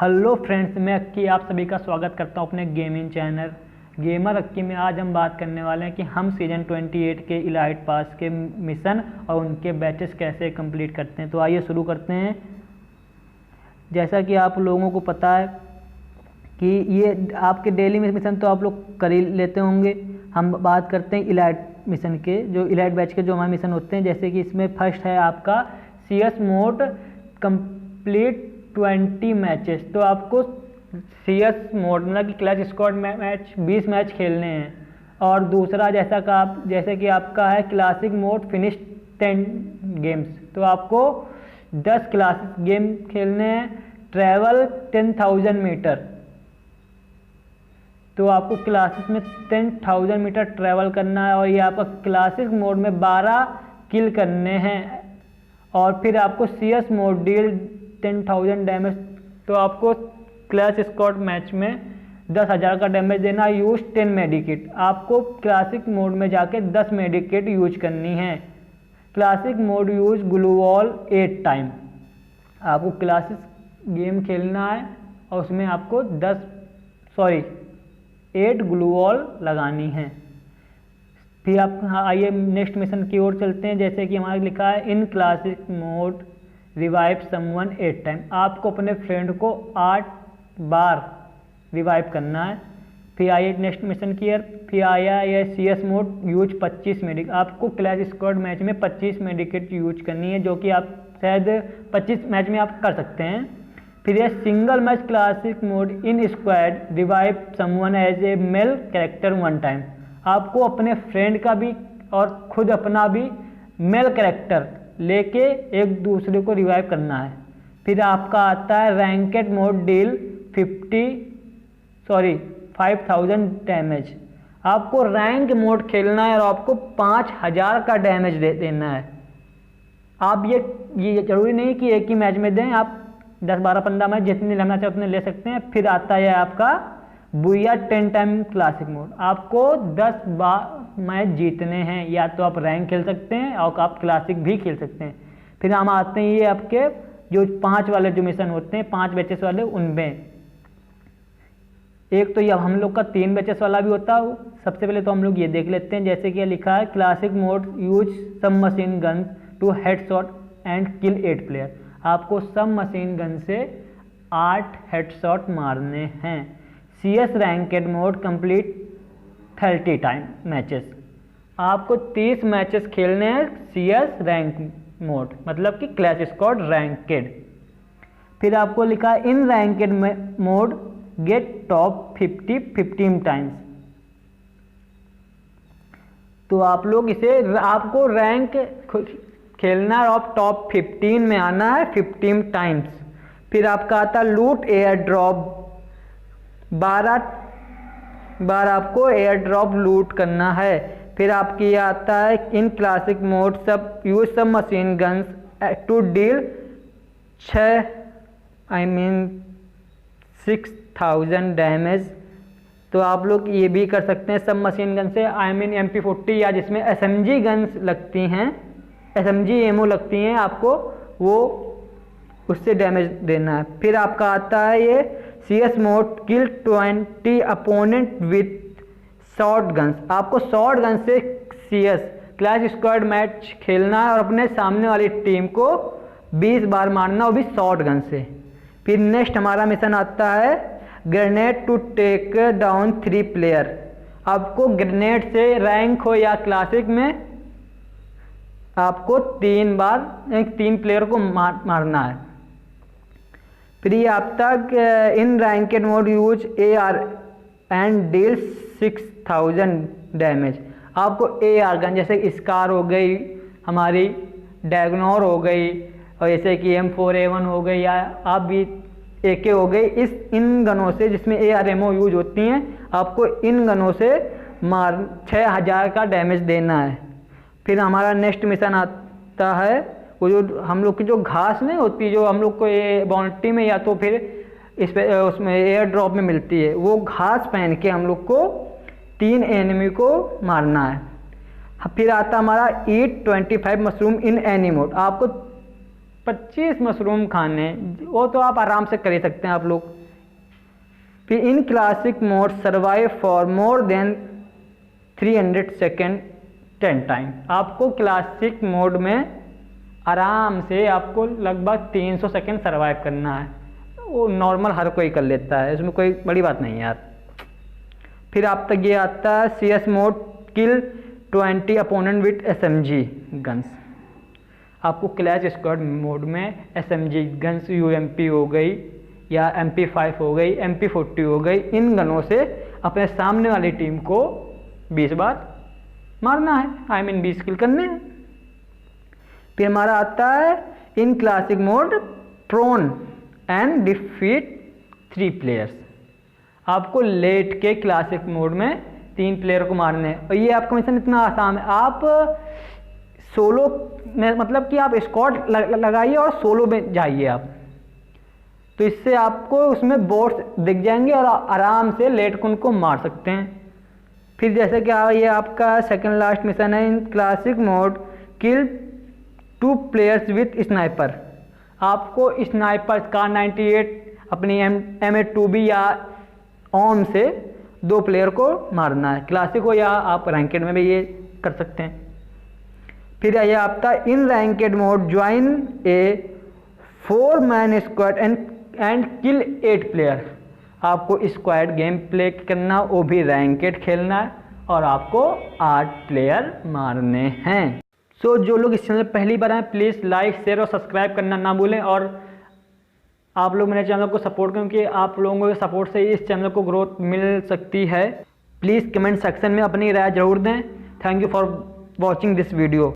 Hello friends, मैं अक्की आप सभी का स्वागत करता हूं अपने गेमिंग चैनल गेमर अक्की में। आज हम बात करने वाले हैं कि हम सीजन 28 के इलाइट पास के मिशन और उनके बैचेस कैसे कंप्लीट करते हैं। तो आइए शुरू करते हैं। जैसा कि आप लोगों को पता है कि ये आपके डेली मिशन तो आप लोग कर ही लेते होंगे। हम बात करते हैं इलाइट मिशन के, जो इलाइट बैच के जो हमारे मिशन होते हैं। जैसे कि इसमें फर्स्ट है आपका CS मोड कंप्लीट 20 मैचेस। तो आपको CS मोड मतलब कि क्लच स्क्वाड मैच 20 मैच खेलने हैं। और दूसरा जैसे कि आपका है क्लासिक मोड फिनिश 10 गेम्स। तो आपको 10 क्लासिक गेम खेलने हैं। ट्रैवल 10,000 मीटर, तो आपको क्लासिक में 10,000 मीटर ट्रैवल करना है। और ये आपका क्लासिक मोड में 12 किल करने हैं। और फिर आपको CS मोड डील 10,000 डैमेज। तो आपको क्लच स्क्वाड मैच में 10,000 का डैमेज देना। यूज 10 मेडिकेट, आपको क्लासिक मोड में जाके 10 मेडिकेट यूज करनी है। Classic mode use glue wall 8 time. आपको क्लासिक गेम खेलना है और उसमें आपको 8 ग्लू वॉल लगानी है। फिर आप आइए नेक्स्ट मिशन की ओर चलते हैं। जैसे कि हमारा लिखा है in classic mode revive someone 8 time. आपको अपने फ्रेंड को 8 बार रिवाइव करना है। फिर आइए नेक्स्ट मिशन की ओर। फिर आया ये CS मोड यूज 25 मेडिकेट। आपको क्लैश स्क्वाड मैच में 25 मेडिकेट यूज करनी है, जो कि आप शायद 25 मैच में आप कर सकते हैं। फिर ये single match classic mode in squad revive someone as a male character 1 time. आपको अपने फ्रेंड का भी और खुद अपना भी मेल कैरेक्टर लेके एक दूसरे को रिवाइव करना है। फिर आपका आता है रैंकेड मोड डील 5,000 डैमेज। आपको रैंक मोड खेलना है और आपको 5,000 का डैमेज देना है। आप ये जरूरी नहीं कि एक ही मैच में दें, आप 10, 12, 15 मैच जितने लेना चाहे उतने ले सकते हैं। फिर आता है आपका बुया 10 टाइम क्लासिक मोड। आपको 10 बार मैच जीतने हैं, या तो आप रैंक खेल सकते हैं और आप क्लासिक भी खेल सकते हैं। फिर हम आते हैं ये आपके जो 5 वाले जो मिशन होते हैं 5 बैचेस वाले, उनमें एक तो ये हम लोग का 3 बैचेस वाला भी होता है। सबसे पहले तो हम लोग ये देख लेते हैं। जैसे कि लिखा है classic mode use sub machine gun to headshot and kill 8 player. आपको सब मशीन गन से 8 हेडशॉट मारने हैं। CS ranked mode complete 30 time matches. आपको 30 मैचेस खेलने हैं CS रैंक मोड, मतलब कि क्लैश स्क्वाड रैंकेड। फिर आपको लिखा है in ranked mode get top 50 15 times. तो आप लोग आपको रैंक खेलना है और टॉप 15 में आना है 15 टाइम्स। फिर आपका आता लूट एयर ड्रॉप, 12 बार आपको एयर ड्रॉप लूट करना है। फिर आपकी आता है इन क्लासिक मोड सब use sub machine guns to deal 6,000 damage. तो आप लोग ये भी कर सकते हैं सब मशीन गन से MP40 या जिसमें SMG गन्स लगती हैं, SMG एमओ लगती हैं, आपको वो उससे डैमेज देना है। फिर आपका आता है ये CS mode kill 20 opponent with short guns. आपको शॉर्ट गन से CS क्लैश स्क्वाड मैच खेलना है और अपने सामने वाली टीम को 20 बार मारना, वो भी शॉर्ट गन से। फिर नेक्स्ट हमारा मिशन आता है grenade to take down 3 player. आपको ग्रेनेड से रैंक हो या क्लासिक में आपको 3 प्लेयर को मारना है। फिर ये आप तक in ranked mode use AR and deal 6,000 damage. आपको AR गन जैसे स्कार हो गई, हमारी डैगनोर हो गई, और जैसे कि M4A1 हो गई, या आप भी AK हो गई, इन गनों से जिसमें AR-MO यूज होती हैं, आपको इन गनों से 6,000 का डैमेज देना है। फिर हमारा नेक्स्ट मिशन आता है वो जो हम लोग की जो घास नहीं होती, जो हम लोग को ये बाउंड्री में या तो फिर उसमें एयर ड्रॉप में मिलती है, वो घास पहन के हम लोग को 3 एनिमी को मारना है। फिर आता हमारा ईट 25 मशरूम इन एनी मोड। आपको 25 मशरूम खाने, वो तो आप आराम से कर ही सकते हैं आप लोग। फिर इन classic mode survive for more than 300 second 10 time. आपको क्लासिक मोड में आराम से आपको लगभग 300 सेकेंड सर्वाइव करना है। वो नॉर्मल हर कोई कर लेता है, इसमें कोई बड़ी बात नहीं है यार। फिर आप तक ये आता है CS mode kill 20 opponent with SMG guns. आपको क्लैश स्क्वाड मोड में SMG गन्स UMP हो गई या MP5 हो गई, MP40 हो गई, इन गनों से अपने सामने वाली टीम को 20 बार मारना है, 20 किल करने हैं। फिर हमारा आता है in classic mode prone and defeat 3 players. आपको लेट के क्लासिक मोड में 3 प्लेयर को मारने हैं, और ये आपका मिशन इतना आसान है। आप सोलो में मतलब कि आप स्क्वाड लगाइए और सोलो में जाइए आप, तो इससे आपको उसमें बोट्स दिख जाएंगे और आराम से लेट को उनको मार सकते हैं। फिर जैसे कि ये आपका सेकंड लास्ट मिशन है in classic mode kill 2 players with sniper. आपको स्नाइपर का 98 अपनी M8-2B या ओम से 2 प्लेयर को मारना है, क्लासिक हो या आप रैंकेड में भी ये कर सकते हैं। फिर ये आपका in ranked mode join a 4-man squad and kill 8 player. आपको स्क्वाड गेम प्ले करना, वो भी रैंकेड खेलना है, और आपको 8 प्लेयर मारने हैं। सो जो लोग इस चैनल पहली बार आए प्लीज़ लाइक शेयर और सब्सक्राइब करना ना भूलें, और आप लोग मेरे चैनल को सपोर्ट करें, क्योंकि आप लोगों के सपोर्ट से इस चैनल को ग्रोथ मिल सकती है। प्लीज़ कमेंट सेक्शन में अपनी राय जरूर दें। Thank you for watching this video.